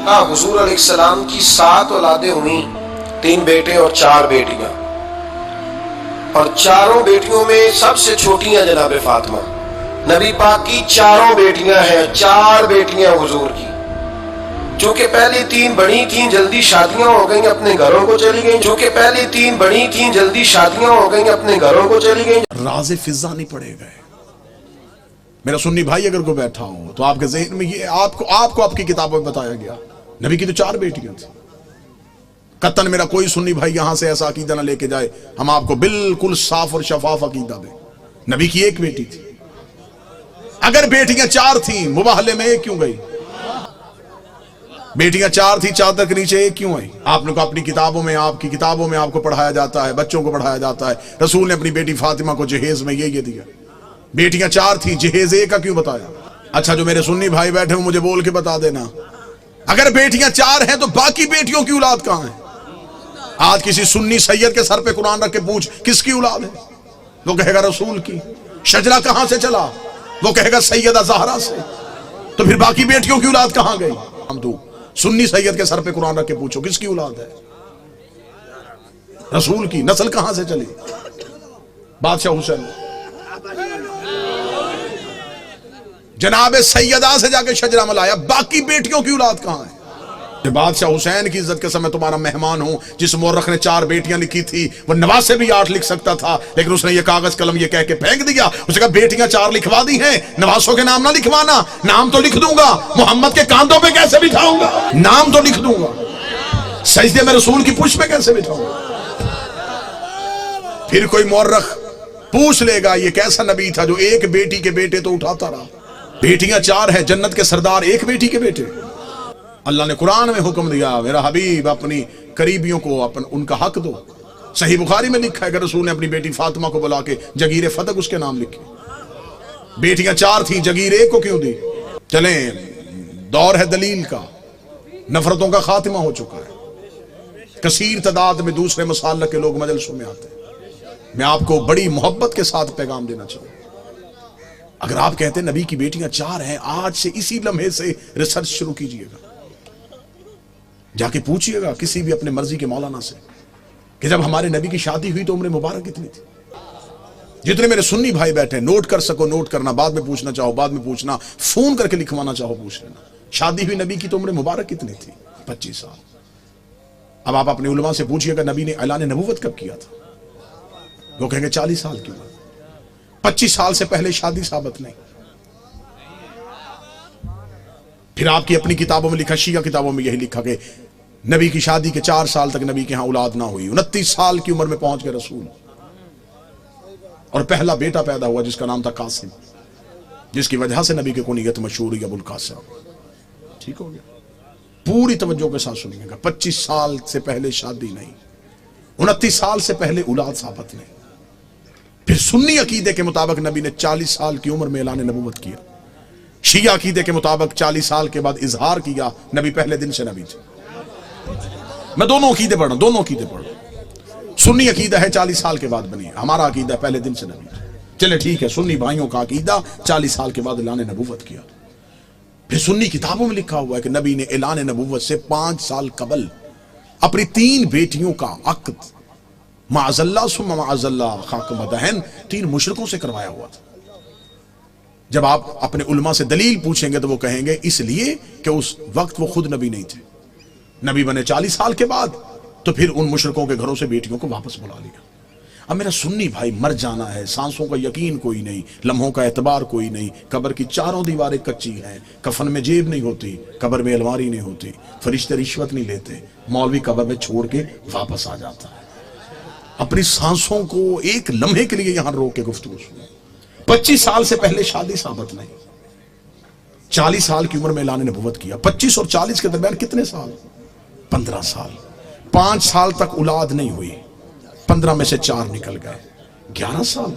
کہا حضور علیہ السلام کی 7 اولادیں ہوئیں، 3 بیٹے اور 4 بیٹیاں، اور چاروں بیٹیوں میں سب سے چھوٹی ہیں جناب فاطمہ۔ نبی پاک کی 4 بیٹیاں ہیں، 4 بیٹیاں حضور کی، جو کہ پہلی 3 بڑی تھیں جلدی شادیاں ہو گئیں اپنے گھروں کو چلی گئیں، جو کہ پہلی 3 بڑی تھیں جلدی شادیاں ہو گئیں اپنے گھروں کو چلی گئیں۔ راز فضا نہیں پڑے گئے۔ میرا سنی بھائی اگر کوئی بیٹھا ہو تو آپ کے ذہن میں یہ آپ کو آپ کی کتابوں میں بتایا گیا، نبی کی تو 4 بیٹیاں تھیں۔ قطن میرا کوئی سنی بھائی یہاں سے ایسا عقیدہ نہ لے کے جائے، ہم آپ کو بالکل صاف اور شفاف عقیدہ دیں۔ نبی کی 1 بیٹی تھی۔ اگر بیٹیاں 4 تھیں، مباہلے میں 1 کیوں گئی؟ بیٹیاں 4 تھی، چادر کے نیچے 1 کیوں آئی؟ آپ نے اپنی کتابوں میں، آپ کی کتابوں میں آپ کو پڑھایا جاتا ہے، بچوں کو پڑھایا جاتا ہے، رسول نے اپنی بیٹی فاطمہ کو جہیز میں یہ دیا۔ بیٹیاں 4 تھی، جہیز 1 کا کیوں بتایا؟ اچھا جو میرے سنی بھائی بیٹھے ہوں مجھے بول کے بتا دینا، اگر بیٹیاں 4 ہیں تو باقی بیٹیوں کی اولاد کہاں ہے؟ آج کسی سنی سید کے سر پہ قرآن رکھ کے پوچھ کس کی اولاد ہے، وہ کہے گا رسول کی۔ شجرہ کہاں سے چلا، وہ کہے گا سیدہ زہرا سے۔ تو پھر باقی بیٹیوں کی اولاد کہاں گئی؟ ہم تو سنی سید کے سر پہ قرآن رکھ کے پوچھو کس کی اولاد ہے؟ رسول کی۔ نسل کہاں سے چلی؟ بادشاہ حسین، جناب سیدہ سے جا کے شجرہ ملایا، باقی بیٹیوں کی اولاد کہاں ہے؟ بادشاہ حسین کی عزت کے سمے تمہارا مہمان ہوں، جس مورخ نے 4 بیٹیاں لکھی تھی، وہ نواز سے بھی 8 لکھ سکتا تھا، لیکن اس نے یہ کاغذ قلم یہ کہہ کے پھینک دیا، اس نے کہا بیٹیاں 4 لکھوا دی ہیں، نوازوں کے نام نہ لکھوانا، نام تو لکھ دوں گا، محمد کے کاندھوں پہ کیسے بٹھاؤں گا؟ نام تو لکھ دوں گا، سجدے میں رسول کی پشت پہ کیسے بٹھاؤں گا؟ پھر کوئی مورخ پوچھ لے گا یہ کیسا نبی تھا جو 1 بیٹی کے بیٹے تو اٹھاتا رہا؟ بیٹیاں 4 ہیں، جنت کے سردار 1 بیٹی کے بیٹے۔ اللہ نے قرآن میں حکم دیا میرا حبیب اپنی قریبیوں کو ان کا حق دو۔ صحیح بخاری میں لکھا ہے کہ رسول نے اپنی بیٹی فاطمہ کو بلا کے جگیر فتق اس کے نام لکھی۔ بیٹیاں 4 تھیں، جگیر 1 کو کیوں دی؟ چلیں، دور ہے دلیل کا، نفرتوں کا خاتمہ ہو چکا ہے، کثیر تعداد میں دوسرے مسالک کے لوگ مجلسوں میں آتے ہیں۔ میں آپ کو بڑی محبت کے ساتھ پیغام دینا چاہوں، اگر آپ کہتے ہیں نبی کی بیٹیاں 4 ہیں، آج سے اسی لمحے سے ریسرچ شروع کیجئے گا، جا کے پوچھئے گا کسی بھی اپنے مرضی کے مولانا سے کہ جب ہمارے نبی کی شادی ہوئی تو عمر مبارک کتنی تھی؟ جتنے میرے سنی بھائی بیٹھے ہیں، نوٹ کر سکو نوٹ کرنا، بعد میں پوچھنا چاہو بعد میں پوچھنا، فون کر کے لکھوانا چاہو پوچھ لینا، شادی ہوئی نبی کی تو عمر مبارک کتنی تھی؟ 25 سال۔ اب آپ اپنے علماء سے پوچھئے گا نبی نے اعلان نبوت کب کیا تھا؟ وہ کہیں گے 40 سال کی عمر۔ 25 سال سے پہلے شادی ثابت نہیں۔ پھر آپ کی اپنی کتابوں میں لکھا، شیعہ کتابوں میں یہی لکھا کہ نبی کی شادی کے 4 سال تک نبی کے ہاں اولاد نہ ہوئی، 29 سال کی عمر میں پہنچ گئے رسول، اور پہلا بیٹا پیدا ہوا جس کا نام تھا قاسم، جس کی وجہ سے نبی کی کنیت مشہور ہے ابو القاسم۔ ٹھیک ہو گیا؟ پوری توجہ کے ساتھ سنیے گا، 25 سال سے پہلے شادی نہیں، 29 سال سے پہلے اولاد ثابت نہیں۔ پھر سنی عقیدے کے مطابق نبی نے 40 سال کی عمر میں اعلان نبوت کیا، شیعہ عقیدے کے مطابق 40 سال کے بعد اظہار کیا، نبی پہلے دن سے نبی تھے۔ میں دونوں عقیدے پڑھ رہا ہوں، سنی عقیدہ ہے 40 سال کے بعد بنی، ہمارا عقیدہ پہلے دن سے نبی تھے۔ چلے ٹھیک ہے، سنی بھائیوں کا عقیدہ 40 سال کے بعد اعلان نبوت کیا۔ پھر سنی کتابوں میں لکھا ہوا ہے کہ نبی نے اعلان نبوت سے 5 سال قبل اپنی 3 بیٹیوں کا عقد معاذ اللہ ثم معاذ اللہ خاک مدہن 3 مشرکوں سے کروایا ہوا تھا۔ جب آپ اپنے علماء سے دلیل پوچھیں گے تو وہ کہیں گے اس لیے کہ اس وقت وہ خود نبی نہیں تھے، نبی بنے 40 سال کے بعد، تو پھر ان مشرکوں کے گھروں سے بیٹیوں کو واپس بلا لیا۔ اب میرا سنی بھائی مر جانا ہے، سانسوں کا یقین کوئی نہیں، لمحوں کا اعتبار کوئی نہیں، قبر کی 4 دیواریں کچی ہیں، کفن میں جیب نہیں ہوتی، قبر میں الماری نہیں ہوتی، فرشتے رشوت نہیں لیتے، مولوی قبر میں چھوڑ کے واپس آ جاتا ہے۔ اپنی سانسوں کو ایک لمحے کے لیے یہاں روک کے گفتگو سنو۔ 25 سال سے پہلے شادی ثابت نہیں، 40 سال کی عمر میں اعلان نبوت کیا۔ 25 اور 40 کے درمیان کتنے سال؟ 15 سال۔ 5 سال تک اولاد نہیں ہوئی، 15 میں سے 4 نکل گئے، 11 سال۔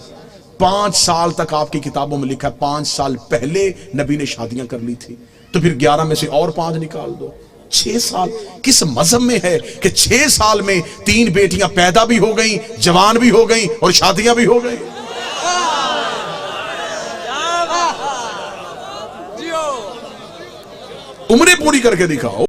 5 سال تک آپ کی کتابوں میں لکھا ہے 5 سال پہلے نبی نے شادیاں کر لی تھی، تو پھر 11 میں سے اور 5 نکال دو، 6 سال۔ کس مذہب میں ہے کہ 6 سال میں 3 بیٹیاں پیدا بھی ہو گئیں، جوان بھی ہو گئیں اور شادیاں بھی ہو گئیں؟ عمریں پوری کر کے دکھاؤ۔